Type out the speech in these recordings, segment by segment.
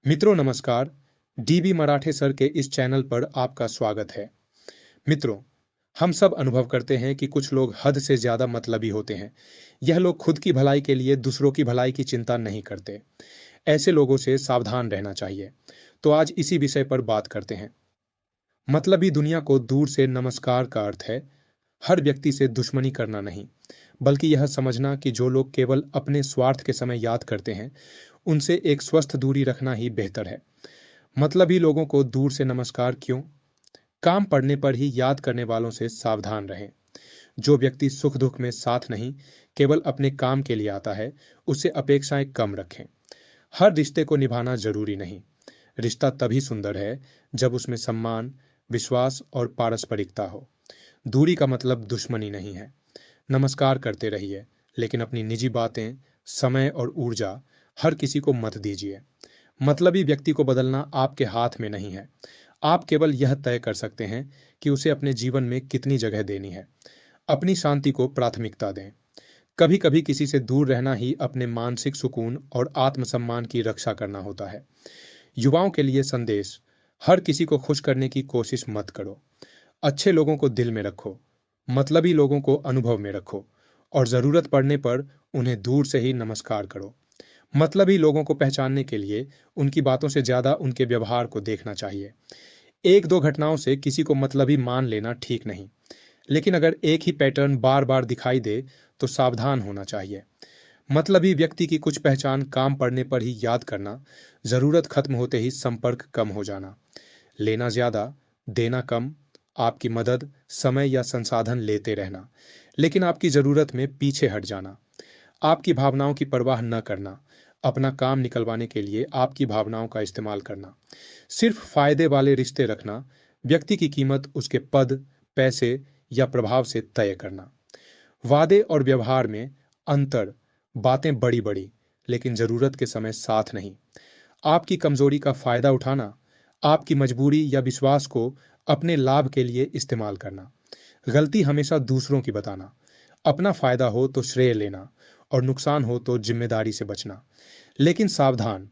मित्रों नमस्कार। डीबी मराठे सर के इस चैनल पर आपका स्वागत है। मित्रों, हम सब अनुभव करते हैं कि कुछ लोग हद से ज्यादा मतलबी होते हैं। यह लोग खुद की भलाई के लिए दूसरों की भलाई की चिंता नहीं करते। ऐसे लोगों से सावधान रहना चाहिए। तो आज इसी विषय पर बात करते हैं। मतलबी दुनिया को दूर से नमस्कार का अर्थ है हर व्यक्ति से दुश्मनी करना नहीं, बल्कि यह समझना कि जो लोग केवल अपने स्वार्थ के समय याद करते हैं, उनसे एक स्वस्थ दूरी रखना ही बेहतर है। मतलबी लोगों को दूर से नमस्कार क्यों? काम पड़ने पर ही याद करने वालों से सावधान रहें। जो व्यक्ति सुख दुख में साथ नहीं, केवल अपने काम के लिए आता है, उससे अपेक्षाएं कम रखें। हर रिश्ते को निभाना जरूरी नहीं। रिश्ता तभी सुंदर है जब उसमें सम्मान, विश्वास और पारस्परिकता हो। दूरी का मतलब दुश्मनी नहीं है। नमस्कार करते रहिए, लेकिन अपनी निजी बातें, समय और ऊर्जा हर किसी को मत दीजिए। मतलबी व्यक्ति को बदलना आपके हाथ में नहीं है। आप केवल यह तय कर सकते हैं कि उसे अपने जीवन में कितनी जगह देनी है। अपनी शांति को प्राथमिकता दें। कभी कभी किसी से दूर रहना ही अपने मानसिक सुकून और आत्मसम्मान की रक्षा करना होता है। युवाओं के लिए संदेश: हर किसी को खुश करने की कोशिश मत करो। अच्छे लोगों को दिल में रखो, मतलबी लोगों को अनुभव में रखो, और जरूरत पड़ने पर उन्हें दूर से ही नमस्कार करो। मतलबी लोगों को पहचानने के लिए उनकी बातों से ज्यादा उनके व्यवहार को देखना चाहिए। एक दो घटनाओं से किसी को मतलबी मान लेना ठीक नहीं, लेकिन अगर एक ही पैटर्न बार बार दिखाई दे तो सावधान होना चाहिए। मतलबी व्यक्ति की कुछ पहचान: काम पड़ने पर ही याद करना, जरूरत खत्म होते ही संपर्क कम हो जाना, लेना ज्यादा, देना कम, आपकी मदद, समय या संसाधन लेते रहना, लेकिन आपकी जरूरत में पीछे हट जाना, आपकी भावनाओं की परवाह न करना, अपना काम निकलवाने के लिए आपकी भावनाओं का इस्तेमाल करना, सिर्फ फायदे वाले रिश्ते रखना, व्यक्ति की कीमत उसके पद, पैसे या प्रभाव से तय करना, वादे और व्यवहार में अंतर, बातें बड़ी बड़ी लेकिन जरूरत के समय साथ नहीं, आपकी कमजोरी का फायदा उठाना, आपकी मजबूरी या विश्वास को अपने लाभ के लिए इस्तेमाल करना, गलती हमेशा दूसरों की बताना, अपना फायदा हो तो श्रेय लेना और नुकसान हो तो जिम्मेदारी से बचना। लेकिन सावधान,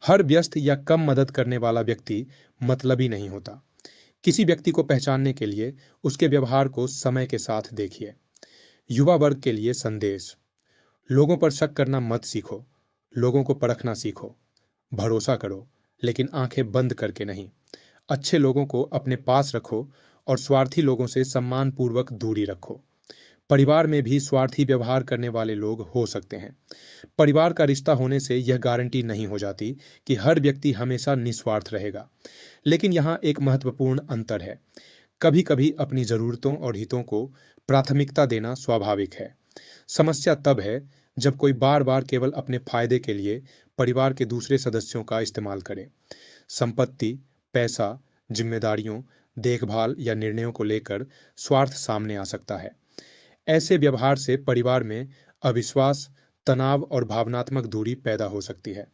हर व्यस्त या कम मदद करने वाला व्यक्ति मतलबी नहीं होता। किसी व्यक्ति को पहचानने के लिए उसके व्यवहार को समय के साथ देखिए। युवा वर्ग के लिए संदेश: लोगों पर शक करना मत सीखो, लोगों को परखना सीखो। भरोसा करो, लेकिन आंखें बंद करके नहीं। अच्छे लोगों को अपने पास रखो और स्वार्थी लोगों से सम्मानपूर्वक दूरी रखो। परिवार में भी स्वार्थी व्यवहार करने वाले लोग हो सकते हैं। परिवार का रिश्ता होने से यह गारंटी नहीं हो जाती कि हर व्यक्ति हमेशा निस्वार्थ रहेगा। लेकिन यहाँ एक महत्वपूर्ण अंतर है। कभी कभी अपनी जरूरतों और हितों को प्राथमिकता देना स्वाभाविक है। समस्या तब है जब कोई बार बार केवल अपने फायदे के लिए परिवार के दूसरे सदस्यों का इस्तेमाल करे। संपत्ति, पैसा, जिम्मेदारियों, देखभाल या निर्णयों को लेकर स्वार्थ सामने आ सकता है। ऐसे व्यवहार से परिवार में अविश्वास, तनाव और भावनात्मक दूरी पैदा हो सकती है।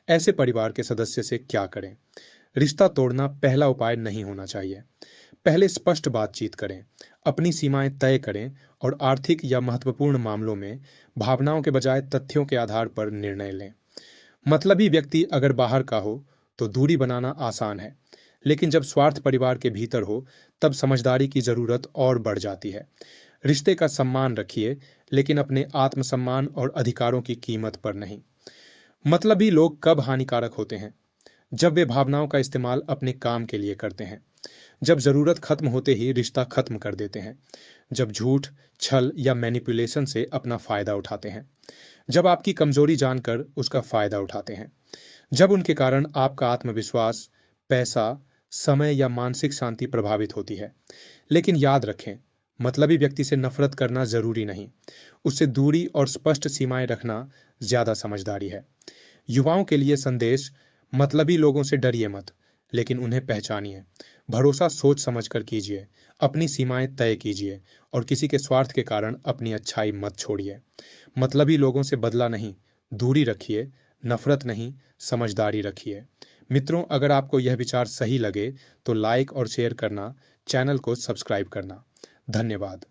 ऐसे परिवार के सदस्य से क्या करें? रिश्ता तोड़ना पहला उपाय नहीं होना चाहिए। पहले स्पष्ट बातचीत करें, अपनी सीमाएं तय करें और आर्थिक या महत्वपूर्ण मामलों में भावनाओं के बजाय तथ्यों के आधार पर निर्णय लें। मतलबी व्यक्ति अगर बाहर का हो तो दूरी बनाना आसान है, लेकिन जब स्वार्थ परिवार के भीतर हो तब समझदारी की जरूरत और बढ़ जाती है। रिश्ते का सम्मान रखिए, लेकिन अपने आत्मसम्मान और अधिकारों की कीमत पर नहीं। मतलबी लोग कब हानिकारक होते हैं? जब वे भावनाओं का इस्तेमाल अपने काम के लिए करते हैं, जब जरूरत खत्म होते ही रिश्ता खत्म कर देते हैं, जब झूठ, छल या मैनिपुलेशन से अपना फायदा उठाते हैं, जब आपकी कमजोरी जानकर उसका फायदा उठाते हैं, जब उनके कारण आपका आत्मविश्वास, पैसा, समय या मानसिक शांति प्रभावित होती है। लेकिन याद रखें, मतलबी व्यक्ति से नफरत करना जरूरी नहीं, उससे दूरी और स्पष्ट सीमाएं रखना ज्यादा समझदारी है। युवाओं के लिए संदेश: मतलबी लोगों से डरिए मत, लेकिन उन्हें पहचानिए। भरोसा सोच समझकर कीजिए, अपनी सीमाएं तय कीजिए और किसी के स्वार्थ के कारण अपनी अच्छाई मत छोड़िए। मतलबी लोगों से बदला नहीं, दूरी रखिए, नफरत नहीं, समझदारी रखिए। मित्रों, अगर आपको यह विचार सही लगे तो लाइक और शेयर करना, चैनल को सब्सक्राइब करना। धन्यवाद।